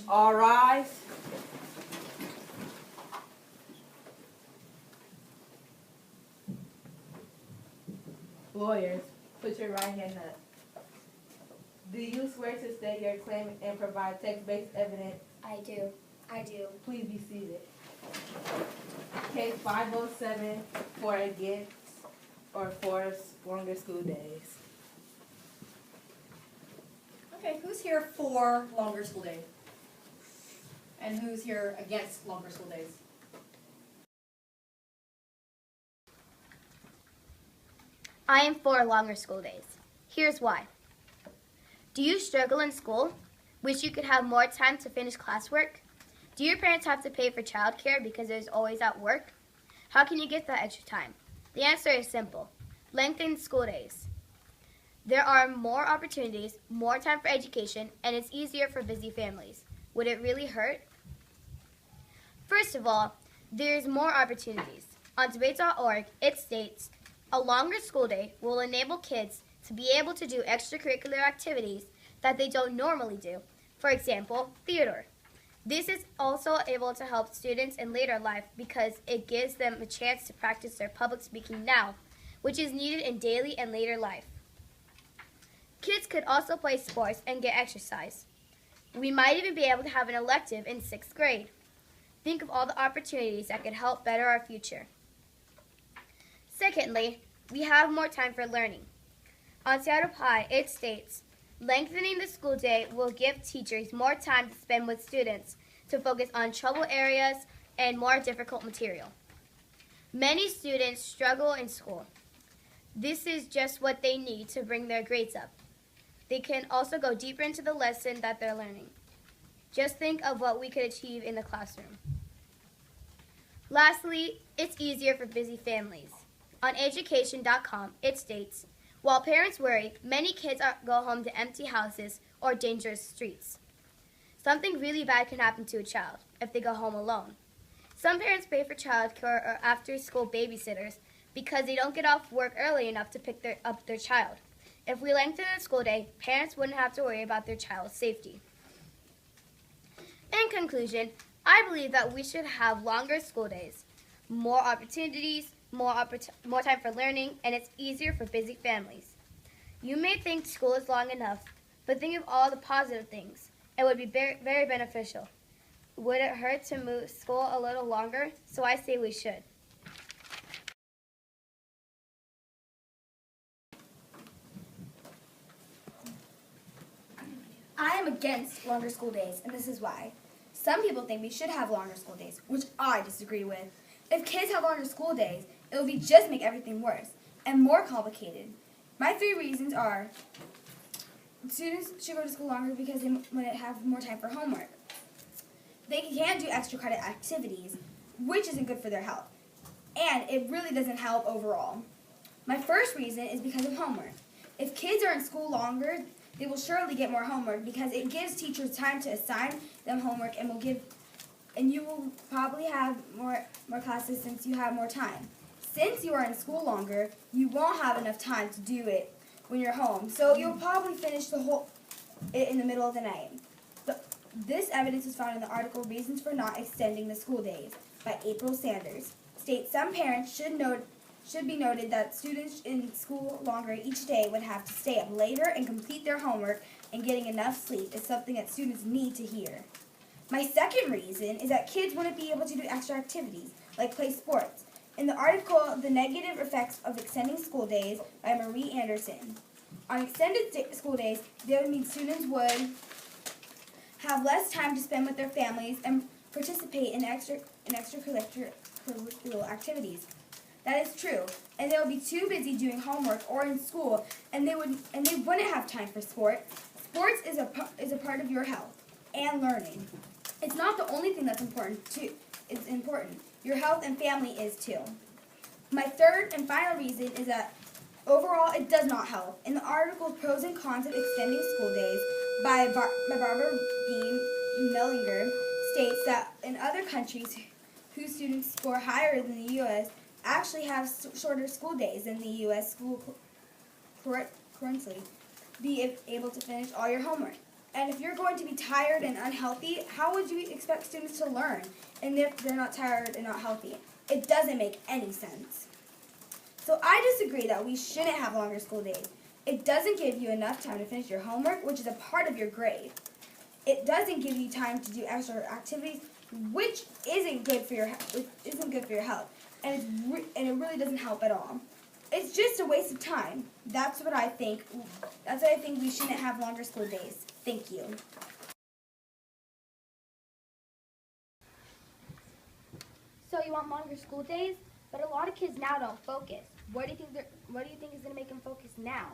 All rise. Lawyers, put your right hand up. Do you swear to state your claim and provide text-based evidence? I do. Please be seated. Case 507 for against or for longer school days. Okay, who's here for longer school days? And who's here against longer school days? I am for longer school days. Here's why. Do you struggle in school? Wish you could have more time to finish classwork? Do your parents have to pay for childcare because they're always at work? How can you get that extra time? The answer is simple. Lengthen school days. There are more opportunities, more time for education, and it's easier for busy families. Would it really hurt? First of all, there's more opportunities. On debate.org, it states, a longer school day will enable kids to be able to do extracurricular activities that they don't normally do. For example, theater. This is also able to help students in later life because it gives them a chance to practice their public speaking now, which is needed in daily and later life. Kids could also play sports and get exercise. We might even be able to have an elective in 6th grade. Think of all the opportunities that could help better our future. Secondly, we have more time for learning. On Seattle Pie, it states, lengthening the school day will give teachers more time to spend with students to focus on trouble areas and more difficult material. Many students struggle in school. This is just what they need to bring their grades up. They can also go deeper into the lesson that they're learning. Just think of what we could achieve in the classroom. Lastly, it's easier for busy families. On education.com, it states, while parents worry, many kids go home to empty houses or dangerous streets. Something really bad can happen to a child if they go home alone. Some parents pay for childcare or after-school babysitters because they don't get off work early enough to pick up their child. If we lengthen the school day, parents wouldn't have to worry about their child's safety. In conclusion, I believe that we should have longer school days, more opportunities, more time for learning, and it's easier for busy families. You may think school is long enough, but think of all the positive things. It would be very, very beneficial. Would it hurt to move school a little longer? So I say we should. I am against longer school days, and this is why. Some people think we should have longer school days, which I disagree with. If kids have longer school days, it will be just make everything worse and more complicated. My 3 reasons are: students should go to school longer because they want to have more time for homework. They can't do extra credit activities, which isn't good for their health, and it really doesn't help overall. My first reason is because of homework. If kids are in school longer, they will surely get more homework because it gives teachers time to assign them homework and you will probably have more classes since you have more time. Since you are in school longer, you won't have enough time to do it when you're home, so you'll probably finish it in the middle of the night. This evidence is found in the article Reasons for Not Extending the School Days by April Sanders. States some parents should be noted that students in school longer each day would have to stay up later and complete their homework, and getting enough sleep is something that students need to hear. My second reason is that kids wouldn't be able to do extra activities, like play sports. In the article, The Negative Effects of Extending School Days by Marie Anderson. On extended school days, that would mean students would have less time to spend with their families and participate in extracurricular activities. That is true, and they would be too busy doing homework or in school, and they wouldn't have time for sport. Sports is a part of your health and learning. It's not the only thing that's important too. It's important. Your health and family is too. My third and final reason is that overall it does not help. In the article Pros and Cons of Extending School Days by Barbara B. Mellinger states that in other countries whose students score higher than the U.S. actually have shorter school days than the U.S. school currently. Be able to finish all your homework. And if you're going to be tired and unhealthy, how would you expect students to learn? And if they're not tired and not healthy, it doesn't make any sense. So I disagree that we shouldn't have longer school days. It doesn't give you enough time to finish your homework, which is a part of your grade. It doesn't give you time to do extra activities, which isn't good for your health, and it really doesn't help at all. It's just a waste of time. That's what I think. That's why I think we shouldn't have longer school days. Thank you. So you want longer school days? But a lot of kids now don't focus. What do you think is going to make them focus now?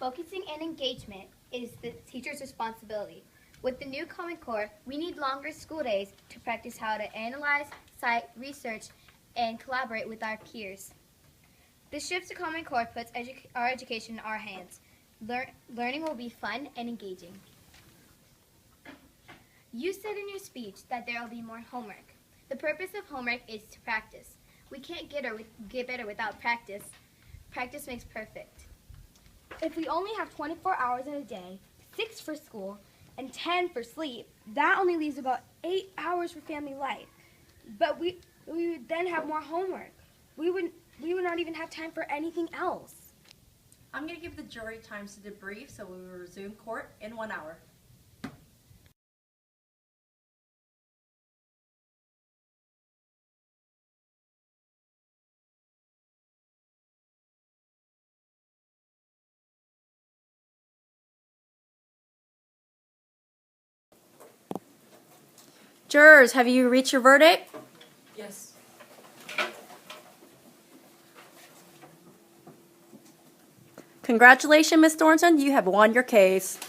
Focusing and engagement is the teacher's responsibility. With the new Common Core, we need longer school days to practice how to analyze, cite, research, and collaborate with our peers. The shift to Common Core puts our education in our hands. Learning will be fun and engaging. You said in your speech that there will be more homework. The purpose of homework is to practice. We can't get better without practice. Practice makes perfect. If we only have 24 hours in a day, 6 for school, and 10 for sleep, that only leaves about 8 hours for family life. But we would then have more homework. We would not even have time for anything else. I'm going to give the jury times to debrief, so we will resume court in 1 hour. Jurors, have you reached your verdict? Yes. Congratulations, Ms. Thornton. You have won your case.